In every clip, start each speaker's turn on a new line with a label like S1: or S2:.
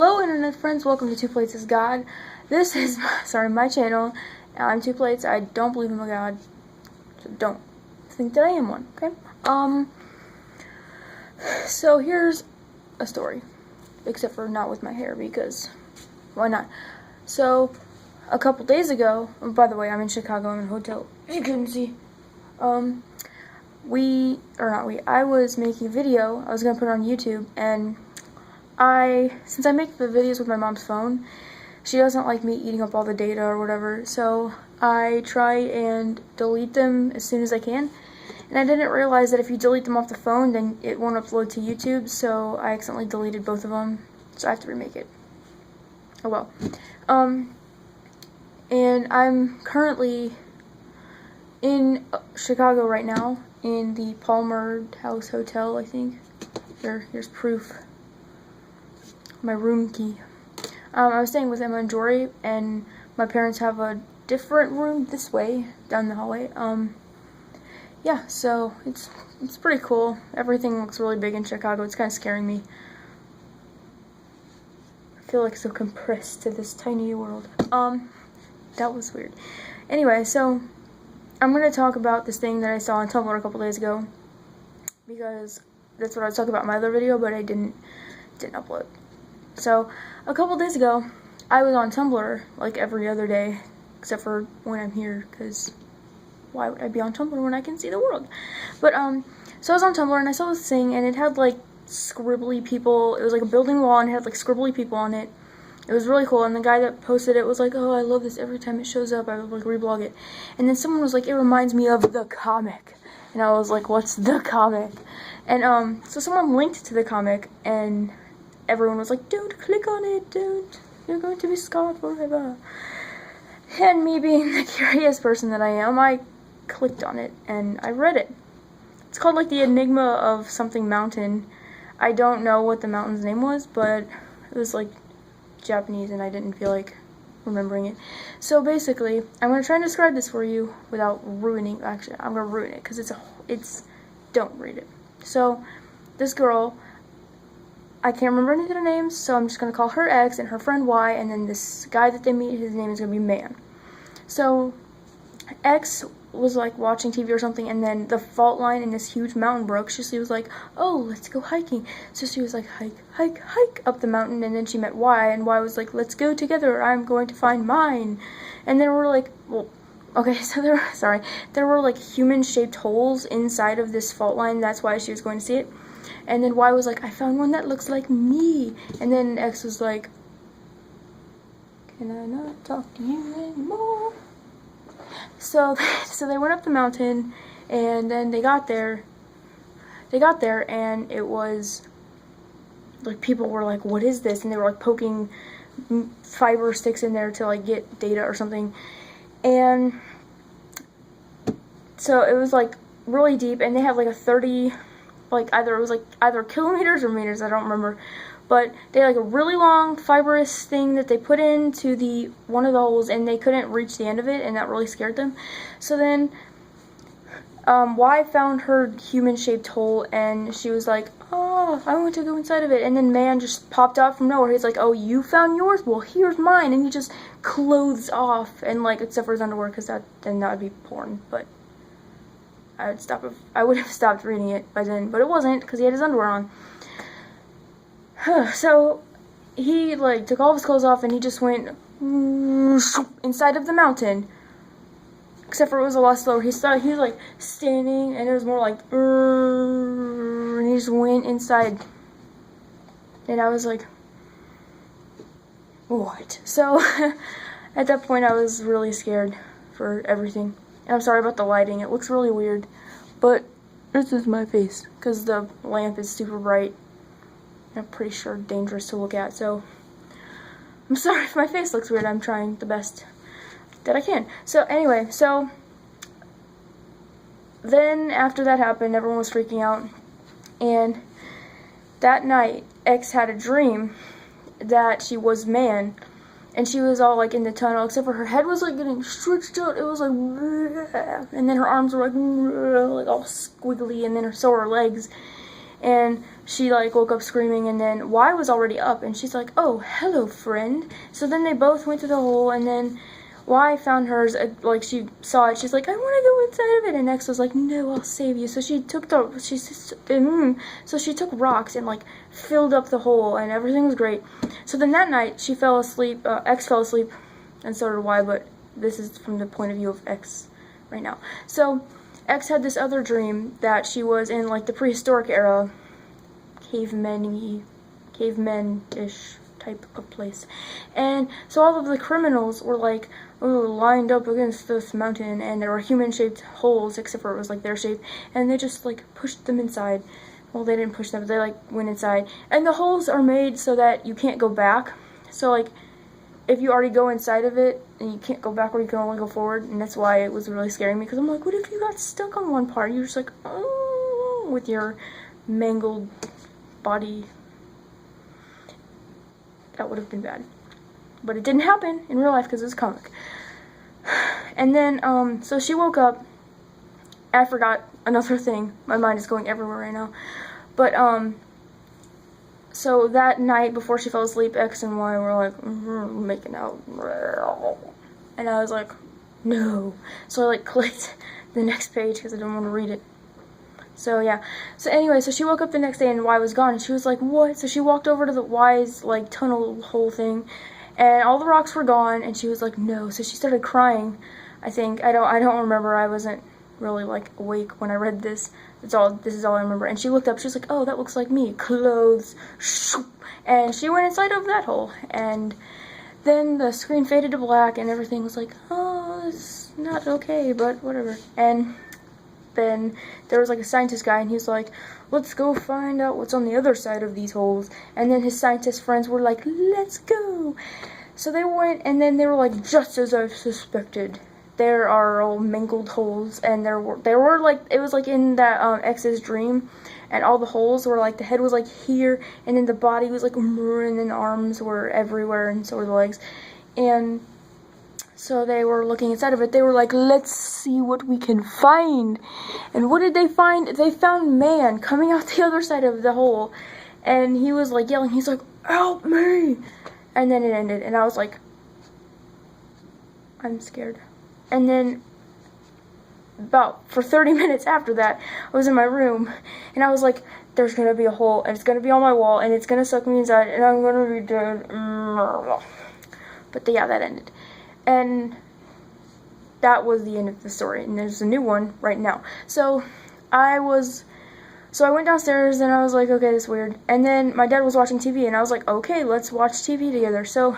S1: Hello internet friends, welcome to Two Plates is God. This is, my channel. I'm Two Plates. I don't believe I'm a god, so don't think that I am one, okay? So here's a story, except for not with my hair, because why not? So, a couple days ago, by the way, I'm in Chicago, I'm in a hotel, as you couldn't see. I was making a video, I was gonna put it on YouTube, and since I make the videos with my mom's phone, she doesn't like me eating up all the data or whatever, so I try and delete them as soon as I can. And I didn't realize that if you delete them off the phone, then it won't upload to YouTube, so I accidentally deleted both of them, so I have to remake it. Oh well. And I'm currently in Chicago right now, in the Palmer House Hotel, I think. Here's proof. My room key. I was staying with Emma and Jory, and my parents have a different room this way, down the hallway. Yeah, so it's pretty cool. Everything looks really big in Chicago. It's kind of scaring me. I feel like so compressed to this tiny world. That was weird. Anyway, so I'm gonna talk about this thing that I saw on Tumblr a couple days ago, because that's what I was talking about in my other video, but I didn't upload. So, a couple days ago, I was on Tumblr, like, every other day, except for when I'm here, because why would I be on Tumblr when I can see the world? But, so I was on Tumblr, and I saw this thing, and it had, like, scribbly people. It was, like, a building wall, and it had, like, scribbly people on it. It was really cool, and the guy that posted it was like, oh, I love this. Every time it shows up, I would, like, reblog it. And then someone was like, it reminds me of the comic. And I was like, what's the comic? And, so someone linked to the comic, and everyone was like, don't click on it, don't. You're going to be scarred forever. And me being the curious person that I am, I clicked on it, and I read it. It's called, like, the Enigma of something mountain. I don't know what the mountain's name was, but it was, like, Japanese, and I didn't feel like remembering it. So, basically, I'm going to try and describe this for you without ruining, actually, I'm going to ruin it, because don't read it. So, this girl, I can't remember any of their names, so I'm just going to call her X and her friend Y, and then this guy that they meet, his name is going to be Man. So, X was, like, watching TV or something, and then the fault line in this huge mountain broke, so she was like, oh, let's go hiking. So she was like, hike up the mountain, and then she met Y, and Y was like, let's go together, I'm going to find mine. And then we're like, well, okay, so there were, like, human-shaped holes inside of this fault line, that's why she was going to see it. And then Y was like, I found one that looks like me. And then X was like, can I not talk to you anymore? So they went up the mountain, and then they got there, and it was, like, people were like, what is this? And they were, like, poking fiber sticks in there to, like, get data or something. And so it was, like, really deep, and they had, like, a 30... like, either kilometers or meters, I don't remember, but they had, like, a really long fibrous thing that they put into one of the holes, and they couldn't reach the end of it, and that really scared them. So then, Y found her human-shaped hole, and she was like, oh, I want to go inside of it, and then Man just popped out from nowhere. He's like, oh, you found yours? Well, here's mine, and he just clothes off, and, like, except for his underwear, because then that would be porn, but I would have stopped reading it by then, but it wasn't, because he had his underwear on. So, he, like, took all of his clothes off, and he just went inside of the mountain. Except for it was a lot slower. He was, like, standing, and it was more like, and he just went inside. And I was like, what? So, at that point, I was really scared for everything. And I'm sorry about the lighting, it looks really weird, but this is my face, because the lamp is super bright, and I'm pretty sure dangerous to look at, so I'm sorry if my face looks weird. I'm trying the best that I can. So anyway, so then after that happened, everyone was freaking out, and that night, X had a dream that she was Man, and she was all, like, in the tunnel, except for her head was, like, getting stretched out. It was, like, and then her arms were, like, all squiggly, and then so were her legs. And she like woke up screaming, and then Y was already up, and she's like, oh, hello, friend. So then they both went to the hole, and then Y found hers, like she saw it, she's like, I want to go inside of it, and X was like, no, I'll save you. So she took so she took rocks and like filled up the hole, and everything was great. So then that night she fell asleep, X fell asleep, and so did Y, but this is from the point of view of X right now. So X had this other dream that she was in like the prehistoric era, cavemen-ish type of place, and so all of the criminals were like lined up against this mountain, and there were human-shaped holes, except for it was like their shape, and they just like pushed them inside. Well, they didn't push them, but they like went inside, and the holes are made so that you can't go back. So like if you already go inside of it and you can't go backward, you can only go forward, and that's why it was really scaring me, because I'm like, what if you got stuck on one part? You're just like, oh, with your mangled body. That would have been bad. But it didn't happen in real life because it was a comic. And then, so she woke up. I forgot another thing. My mind is going everywhere right now. But, so that night before she fell asleep, X and Y were like, making out. And I was like, no. So I like clicked the next page because I didn't want to read it. So yeah. So anyway, so she woke up the next day and Y was gone, and she was like, what? So she walked over to the Y's like tunnel hole thing, and all the rocks were gone, and she was like, no. So she started crying. I think I don't remember. I wasn't really like awake when I read this. This is all I remember. And she looked up, she was like, oh, that looks like me. Clothes. And she went inside of that hole, and then the screen faded to black, and everything was like, oh, it's not okay, but whatever. And then there was like a scientist guy, and he was like, let's go find out what's on the other side of these holes. And then his scientist friends were like, let's go. So they went, and then they were like, just as I suspected, there are all mangled holes, and there were like, it was like in that X's dream, and all the holes were like, the head was like here, and then the body was like, and then the arms were everywhere, and so were the legs. And so they were looking inside of it. They were like, let's see what we can find. And what did they find? They found man coming out the other side of the hole. And he was like yelling. He's like, help me. And then it ended. And I was like, I'm scared. And then for 30 minutes after that, I was in my room. And I was like, there's going to be a hole. And it's going to be on my wall. And it's going to suck me inside. And I'm going to be dead. But yeah, that ended. And that was the end of the story, and there's a new one right now. So I went downstairs, and I was like, okay, this is weird. And then my dad was watching TV, and I was like, okay, let's watch TV together. So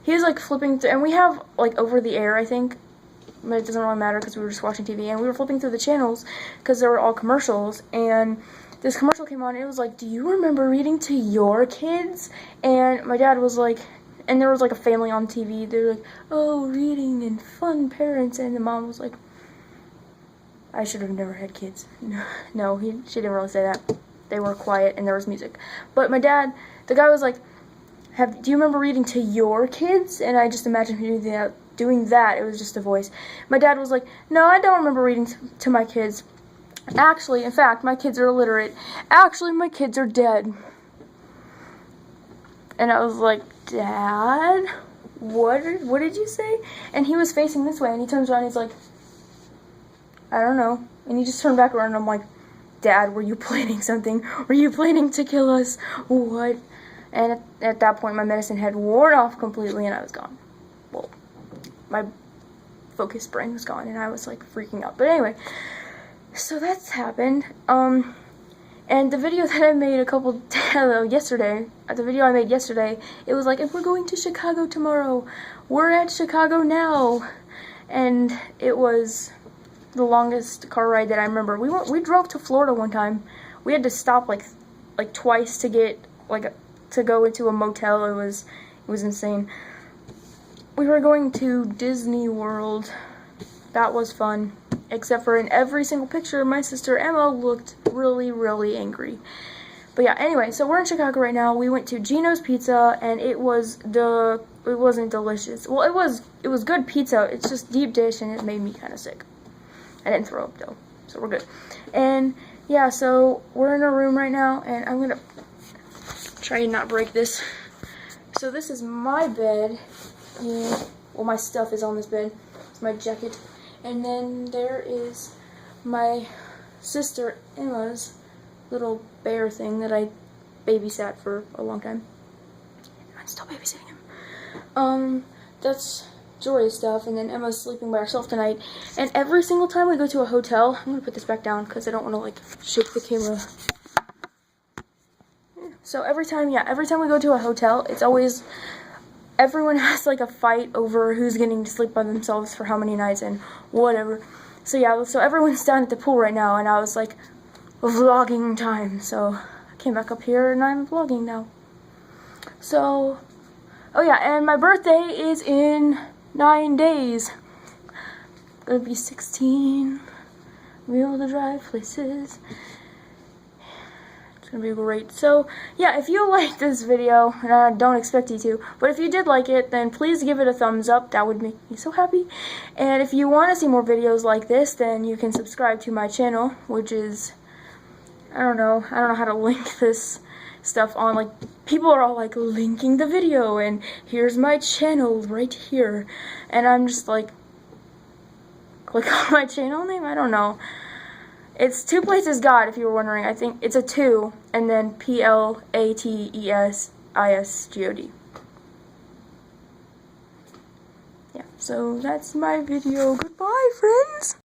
S1: he was like flipping through, and we have like over the air, I think, but it doesn't really matter because we were just watching TV, and we were flipping through the channels because they were all commercials. And this commercial came on, and it was like, do you remember reading to your kids? And my dad was like, and there was like a family on TV. They were like, oh, reading and fun parents. And the mom was like, I should have never had kids. No, she didn't really say that. They were quiet and there was music. But my dad, the guy was like, do you remember reading to your kids? And I just imagined him doing that. It was just a voice. My dad was like, no, I don't remember reading to my kids. Actually, in fact, my kids are illiterate. Actually, my kids are dead. And I was like, Dad, what did you say? And he was facing this way, and he turns around, and he's like, I don't know. And he just turned back around, and I'm like, Dad, were you planning something? Were you planning to kill us? What? And at that point, my medicine had worn off completely, and I was gone. Well, my focused brain was gone, and I was like freaking out. But anyway, so that's happened. And the video that I made yesterday, it was like, if we're going to Chicago tomorrow, we're at Chicago now. And it was the longest car ride that I remember. We drove to Florida one time. We had to stop like twice to get to go into a motel. It was insane. We were going to Disney World. That was fun. Except for in every single picture, my sister Emma looked really, really angry. But yeah, anyway, so we're in Chicago right now. We went to Gino's Pizza, and it wasn't delicious. Well, it was good pizza. It's just deep dish, and it made me kind of sick. I didn't throw up though, so we're good. And yeah, so we're in a room right now, and I'm gonna try and not break this. So this is my bed, and well, my stuff is on this bed. It's my jacket, and then there is my sister Emma's little bear thing that I babysat for a long time. I'm still babysitting him. That's Jory's stuff, and then Emma's sleeping by herself tonight. And every single time we go to a hotel, I'm gonna put this back down because I don't want to like shake the camera. So every time we go to a hotel, it's always everyone has like a fight over who's getting to sleep by themselves for how many nights and whatever. So yeah, so everyone's down at the pool right now, and I was like, vlogging time. So I came back up here and I'm vlogging now. So, oh yeah, and my birthday is in 9 days. I'm gonna be 16. Be able to drive places. It's gonna be great. So yeah, if you liked this video, and I don't expect you to, but if you did like it, then please give it a thumbs up. That would make me so happy. And if you want to see more videos like this, then you can subscribe to my channel, which is, I don't know how to link this stuff on, like, people are all like linking the video and here's my channel right here, and I'm just like, click on my channel name. I don't know. It's Two Places God, if you were wondering. I think it's a 2 and then PLATESISGOD. Yeah, so that's my video. Goodbye, friends.